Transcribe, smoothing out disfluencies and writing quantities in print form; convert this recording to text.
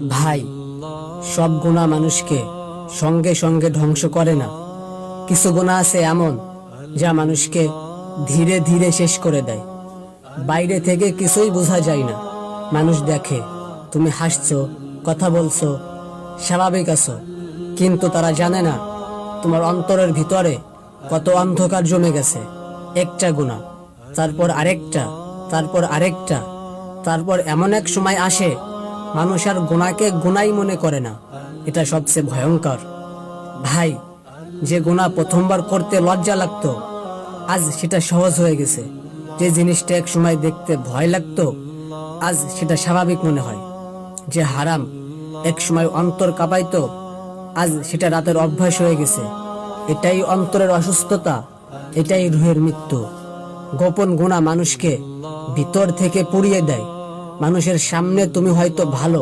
ভাই, সব গুনাহ মানুষকে সঙ্গে সঙ্গে ধ্বংস করে না। কিছু গুনাহ আছে এমন যা মানুষকে ধীরে ধীরে শেষ করে দেয়। বাইরে থেকে কিছুই বোঝা যায় না। মানুষ দেখে তুমি হাসছো, কথা বলছো, স্বাভাবিক আছো, কিন্তু তারা জানে না তোমার অন্তরের ভিতরে কত অন্ধকার জমে গেছে। একটা গুনাহ, তারপর আরেকটা, তারপর আরেকটা, তারপর এমন এক সময় আসে মানুষ আর গুনাহকে গুনাহই মনে করে না। এটা সবচেয়ে ভয়ঙ্কর। ভাই, যে গুনাহ প্রথমবার করতে লজ্জা লাগতো, আজ সেটা সহজ হয়ে গেছে। যে জিনিসটা এক সময় দেখতে ভয় লাগতো, আজ সেটা স্বাভাবিক মনে হয়। যে হারাম এক সময় অন্তর কাঁপাইতো, আজ সেটা রাতের অভ্যাস হয়ে গেছে। এটাই অন্তরের অসুস্থতা, এটাই রুহের মৃত্যু। গোপন গুনাহ মানুষকে ভিতর থেকে পুড়িয়ে দেয়। মানুষের সামনে তুমি হয়তো ভালো,